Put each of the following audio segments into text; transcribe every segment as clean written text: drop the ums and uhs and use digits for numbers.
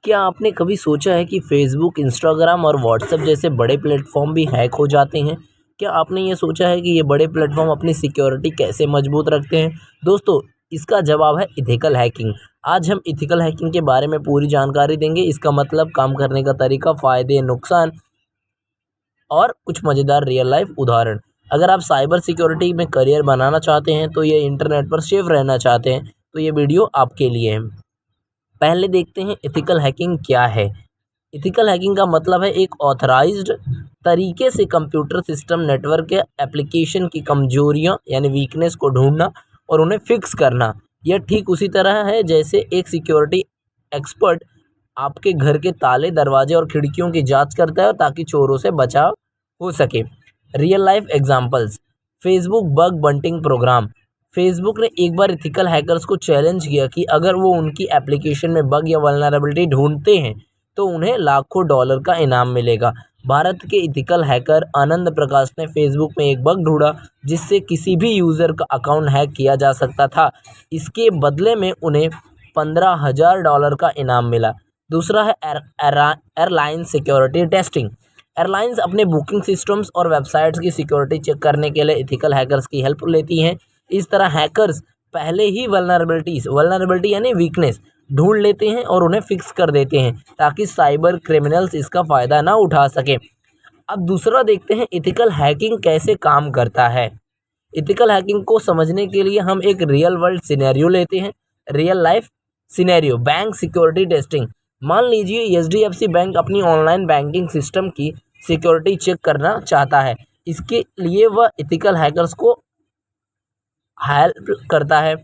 क्या आपने कभी सोचा है कि फेसबुक, इंस्टाग्राम और व्हाट्सएप जैसे बड़े प्लेटफॉर्म भी हैक हो जाते हैं? क्या आपने ये सोचा है कि ये बड़े प्लेटफॉर्म अपनी सिक्योरिटी कैसे मजबूत रखते हैं? दोस्तों, इसका जवाब है इथिकल हैकिंग। आज हम इथिकल हैकिंग के बारे में पूरी जानकारी देंगे। इसका मतलब, काम करने का तरीका, फ़ायदे, नुकसान और कुछ मज़ेदार रियल लाइफ उदाहरण। अगर आप साइबर सिक्योरिटी में करियर बनाना चाहते हैं, तो ये इंटरनेट पर सेफ रहना चाहते हैं, तो ये वीडियो आपके लिए है। पहले देखते हैं एथिकल हैकिंग क्या है। एथिकल हैकिंग का मतलब है एक ऑथराइज्ड तरीके से कंप्यूटर सिस्टम, नेटवर्क या एप्लीकेशन की कमजोरियां यानी वीकनेस को ढूंढना और उन्हें फिक्स करना। यह ठीक उसी तरह है जैसे एक सिक्योरिटी एक्सपर्ट आपके घर के ताले, दरवाजे और खिड़कियों की जांच करता है ताकि चोरों से बचाव हो सके। Real life examples. Facebook bug bounty program. Facebook ने एक बार एथिकल हैकर्स को चैलेंज किया कि अगर वो उनकी एप्लीकेशन में बग या वल्नरेबिलिटी ढूंढते हैं तो उन्हें लाखों डॉलर का इनाम मिलेगा। भारत के एथिकल हैकर आनंद प्रकाश ने फेसबुक में एक बग ढूंढा जिससे किसी भी यूज़र का अकाउंट हैक किया जा सकता था। इसके बदले में उन्हें $15,000 का इनाम मिला। दूसरा है एयरलाइन सिक्योरिटी टेस्टिंग। एयरलाइंस अपने बुकिंग सिस्टम्स और वेबसाइट्स की सिक्योरिटी चेक करने के लिए एथिकल हैकर्स की हेल्प लेती हैं। इस तरह हैकर्स पहले ही वल्नरेबिलिटी यानी वीकनेस ढूंढ लेते हैं और उन्हें फिक्स कर देते हैं ताकि साइबर क्रिमिनल्स इसका फ़ायदा ना उठा सकें। अब दूसरा देखते हैं एथिकल हैकिंग कैसे काम करता है। एथिकल हैकिंग को समझने के लिए हम एक रियल वर्ल्ड सिनेरियो लेते हैं। Real life scenario, bank security testing. मान लीजिए एचडीएफसी बैंक अपनी ऑनलाइन बैंकिंग सिस्टम की सिक्योरिटी चेक करना चाहता है। इसके लिए वह एथिकल हैकर्स को हेल्प करता है।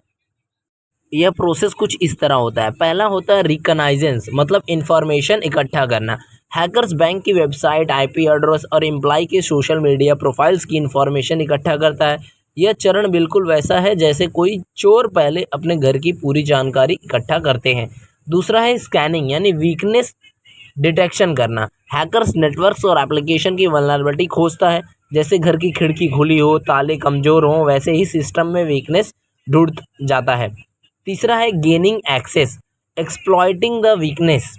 यह प्रोसेस कुछ इस तरह होता है। पहला होता है रिकनाइजेंस, मतलब इंफॉर्मेशन इकट्ठा करना। हैकर्स बैंक की वेबसाइट, आईपी एड्रेस और एम्प्लॉय के सोशल मीडिया प्रोफाइल्स की इंफॉर्मेशन इकट्ठा करता है। यह चरण बिल्कुल वैसा है जैसे कोई चोर पहले अपने घर की पूरी जानकारी इकट्ठा करते हैं। दूसरा है स्कैनिंग यानी वीकनेस डिटेक्शन करना। हैकर्स नेटवर्क्स और एप्लीकेशन की वल्नरेबिलिटी खोजता है। जैसे घर की खिड़की खुली हो, ताले कमज़ोर हों, वैसे ही सिस्टम में वीकनेस ढूंढ जाता है। तीसरा है gaining access, exploiting the weakness.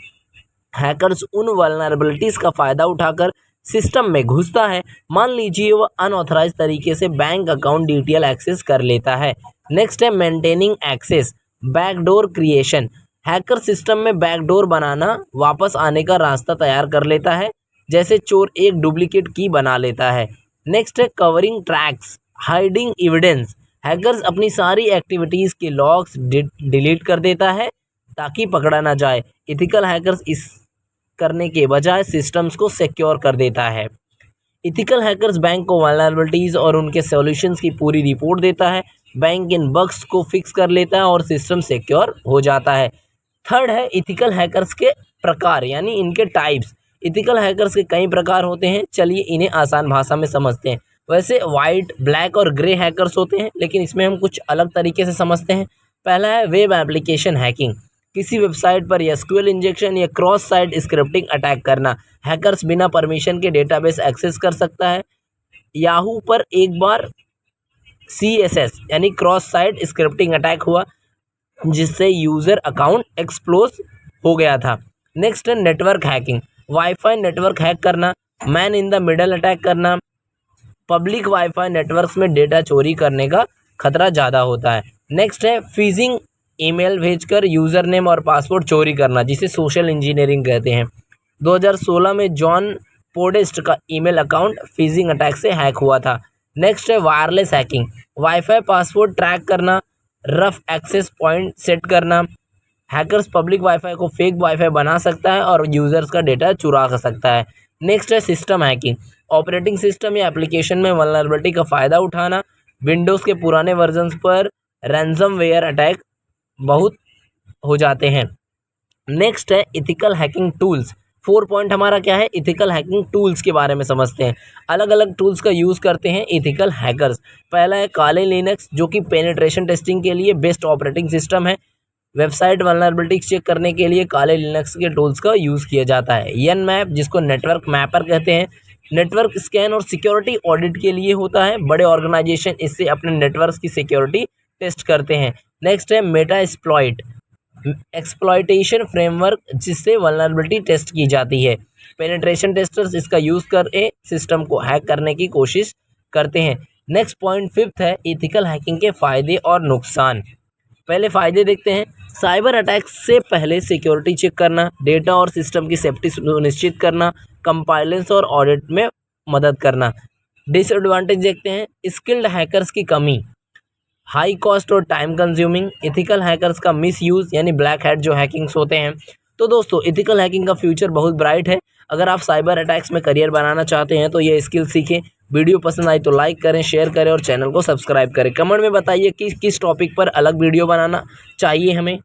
Hackers उन वल्नरेबिलिटीज़ का फ़ायदा उठाकर सिस्टम में घुसता है। मान लीजिए वह अनऑथराइज तरीके से बैंक अकाउंट डिटेल एक्सेस कर लेता है। नेक्स्ट है maintaining access, backdoor creation. Hacker system में बैकडोर बनाना, वापस आने का रास्ता तैयार कर लेता है, जैसे चोर एक डुप्लीकेट की बना लेता है। नेक्स्ट है covering tracks, hiding evidence. Hackers अपनी सारी एक्टिविटीज़ के लॉग्स डिलीट कर देता है ताकि पकड़ा ना जाए। एथिकल हैकर्स इस करने के बजाय सिस्टम्स को सिक्योर कर देता है। एथिकल हैकर्स बैंक को वल्नरेबिलिटीज़ और उनके सॉल्यूशंस की पूरी रिपोर्ट देता है। बैंक इन बग्स को फिक्स कर लेता है और सिस्टम सिक्योर हो जाता है। थर्ड है एथिकल हैकर्स के प्रकार यानी इनके टाइप्स। एथिकल हैकर्स के कई प्रकार होते हैं, चलिए इन्हें आसान भाषा में समझते हैं। वैसे वाइट, ब्लैक और ग्रे हैकर्स होते हैं, लेकिन इसमें हम कुछ अलग तरीके से समझते हैं। पहला है वेब एप्लीकेशन हैकिंग, किसी वेबसाइट पर एसक्यूएल इंजेक्शन या क्रॉस साइट स्क्रिप्टिंग अटैक करना। हैकर्स बिना परमिशन के डेटाबेस एक्सेस कर सकता है। याहू पर एक बार सीएसएस यानी क्रॉस साइट स्क्रिप्टिंग अटैक हुआ जिससे यूज़र अकाउंट एक्सप्लोज हो गया था। नेक्स्ट है network hacking, WiFi network hack करना, man in the middle attack करना। पब्लिक वाईफाई नेटवर्क्स में डेटा चोरी करने का खतरा ज़्यादा होता है। नेक्स्ट है फिशिंग, ईमेल भेजकर यूज़र नेम और पासवर्ड चोरी करना, जिसे सोशल इंजीनियरिंग कहते हैं। 2016 में जॉन पोडेस्ट का ईमेल अकाउंट फिशिंग अटैक से हैक हुआ था। नेक्स्ट है wireless hacking, wifi password track करना, रफ एक्सेस पॉइंट सेट करना। हैकर्स पब्लिक वाईफाई को फेक वाईफाई बना सकता है और यूज़र्स का डेटा चुरा सकता है। नेक्स्ट है सिस्टम हैकिंग, ऑपरेटिंग सिस्टम या एप्लीकेशन में वल्नरेबिलिटी का फ़ायदा उठाना। विंडोज़ के पुराने वर्जन्स पर रैंसमवेयर अटैक बहुत हो जाते हैं। नेक्स्ट है एथिकल हैकिंग टूल्स। 4 पॉइंट हमारा क्या है, एथिकल हैकिंग टूल्स के बारे में समझते हैं। अलग अलग टूल्स का यूज़ करते हैं एथिकल हैकर्स। पहला है काले लिनक्स, जो कि पेनिट्रेशन टेस्टिंग के लिए बेस्ट ऑपरेटिंग सिस्टम है। वेबसाइट वल्नरेबिलिटी चेक करने के लिए काले लिनक्स के टूल्स का यूज़ किया जाता है। Nmap, जिसको नेटवर्क मैपर कहते हैं, नेटवर्क स्कैन और सिक्योरिटी ऑडिट के लिए होता है। बड़े ऑर्गेनाइजेशन इससे अपने नेटवर्क की सिक्योरिटी टेस्ट करते हैं। नेक्स्ट है मेटा एक्सप्लॉइट, एक्सप्लॉइटेशन फ्रेमवर्क जिससे वल्नरेबिलिटी टेस्ट की जाती है। पेनिट्रेशन टेस्टर्स इसका यूज़ कर सिस्टम को हैक करने की कोशिश करते हैं। नेक्स्ट पॉइंट 5th है एथिकल हैकिंग के फ़ायदे और नुकसान। पहले फ़ायदे देखते हैं। साइबर अटैक से पहले सिक्योरिटी चेक करना, डेटा और सिस्टम की सेफ्टी सुनिश्चित करना, कंपाइलेंस और ऑडिट में मदद करना। डिसएडवांटेज देखते हैं। स्किल्ड हैकर्स की कमी, हाई कॉस्ट और टाइम कंज्यूमिंग, एथिकल हैकर्स का मिस यूज़ यानी ब्लैक हैट जो हैकिंग्स होते हैं। तो दोस्तों एथिकल हैकिंग का फ्यूचर बहुत ब्राइट है। अगर आप साइबर अटैक्स में करियर बनाना चाहते हैं तो ये स्किल सीखें। वीडियो पसंद आई तो लाइक करें, शेयर करें और चैनल को सब्सक्राइब करें। कमेंट में बताइए कि किस टॉपिक पर अलग वीडियो बनाना चाहिए हमें।